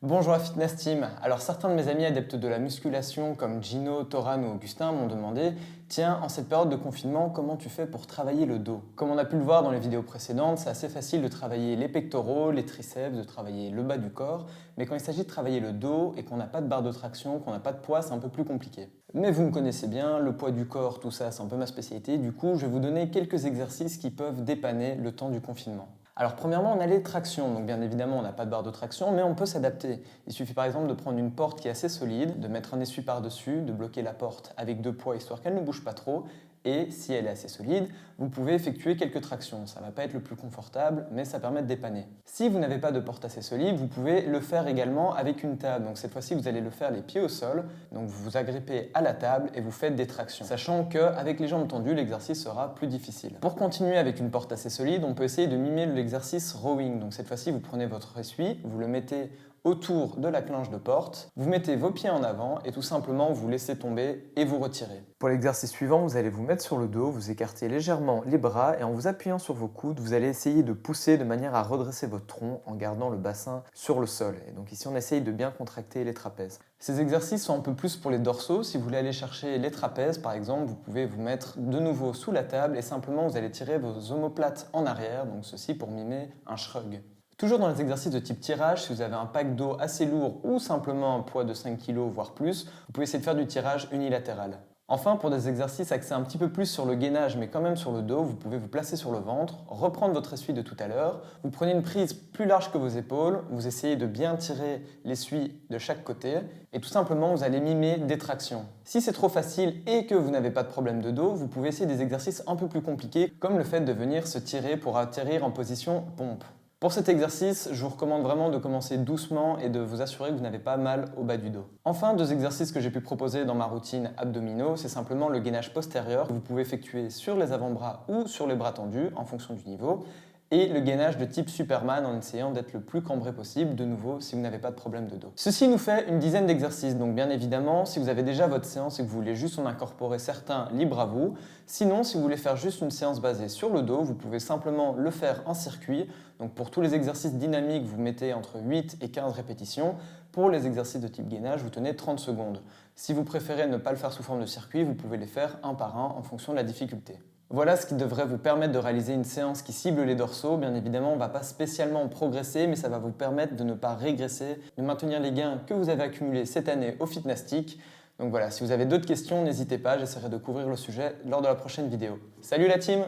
Bonjour à Fitness Team. Alors certains de mes amis adeptes de la musculation comme Gino, Toran ou Augustin m'ont demandé tiens, en cette période de confinement, comment tu fais pour travailler le dos? Comme on a pu le voir dans les vidéos précédentes, c'est assez facile de travailler les pectoraux, les triceps, de travailler le bas du corps, mais quand il s'agit de travailler le dos et qu'on n'a pas de barre de traction, qu'on n'a pas de poids, c'est un peu plus compliqué. Mais vous me connaissez bien, le poids du corps, tout ça, c'est un peu ma spécialité, du coup je vais vous donner quelques exercices qui peuvent dépanner le temps du confinement. Alors premièrement, on a les tractions, donc bien évidemment on n'a pas de barre de traction, mais on peut s'adapter. Il suffit par exemple de prendre une porte qui est assez solide, de mettre un essuie par-dessus, de bloquer la porte avec deux poids histoire qu'elle ne bouge pas trop, et si elle est assez solide, vous pouvez effectuer quelques tractions. Ça ne va pas être le plus confortable, mais ça permet de dépanner. Si vous n'avez pas de porte assez solide, vous pouvez le faire également avec une table. Donc cette fois-ci, vous allez le faire les pieds au sol, donc vous vous agrippez à la table et vous faites des tractions. Sachant qu'avec les jambes tendues, l'exercice sera plus difficile. Pour continuer avec une porte assez solide, on peut essayer de mimer l'exercice rowing. Donc cette fois-ci, vous prenez votre essuie, vous le mettez autour de la planche de porte, vous mettez vos pieds en avant et tout simplement vous laissez tomber et vous retirez. Pour l'exercice suivant, vous allez vous mettre sur le dos, vous écartez légèrement les bras et en vous appuyant sur vos coudes, vous allez essayer de pousser de manière à redresser votre tronc en gardant le bassin sur le sol. Et donc ici, on essaye de bien contracter les trapèzes. Ces exercices sont un peu plus pour les dorsaux. Si vous voulez aller chercher les trapèzes, par exemple, vous pouvez vous mettre de nouveau sous la table et simplement vous allez tirer vos omoplates en arrière, donc ceci pour mimer un shrug. Toujours dans les exercices de type tirage, si vous avez un pack d'eau assez lourd ou simplement un poids de 5 kg voire plus, vous pouvez essayer de faire du tirage unilatéral. Enfin, pour des exercices axés un petit peu plus sur le gainage mais quand même sur le dos, vous pouvez vous placer sur le ventre, reprendre votre essuie de tout à l'heure, vous prenez une prise plus large que vos épaules, vous essayez de bien tirer l'essuie de chaque côté et tout simplement vous allez mimer des tractions. Si c'est trop facile et que vous n'avez pas de problème de dos, vous pouvez essayer des exercices un peu plus compliqués comme le fait de venir se tirer pour atterrir en position pompe. Pour cet exercice, je vous recommande vraiment de commencer doucement et de vous assurer que vous n'avez pas mal au bas du dos. Enfin, deux exercices que j'ai pu proposer dans ma routine abdominaux, c'est simplement le gainage postérieur que vous pouvez effectuer sur les avant-bras ou sur les bras tendus en fonction du niveau, et le gainage de type Superman en essayant d'être le plus cambré possible, de nouveau si vous n'avez pas de problème de dos. Ceci nous fait une dizaine d'exercices, donc bien évidemment, si vous avez déjà votre séance et que vous voulez juste en incorporer certains, libre à vous. Sinon, si vous voulez faire juste une séance basée sur le dos, vous pouvez simplement le faire en circuit. Donc pour tous les exercices dynamiques, vous mettez entre 8 et 15 répétitions. Pour les exercices de type gainage, vous tenez 30 secondes. Si vous préférez ne pas le faire sous forme de circuit, vous pouvez les faire un par un en fonction de la difficulté. Voilà ce qui devrait vous permettre de réaliser une séance qui cible les dorsaux. Bien évidemment, on ne va pas spécialement progresser, mais ça va vous permettre de ne pas régresser, de maintenir les gains que vous avez accumulés cette année au Fitnastic. Donc voilà, si vous avez d'autres questions, n'hésitez pas, j'essaierai de couvrir le sujet lors de la prochaine vidéo. Salut la team!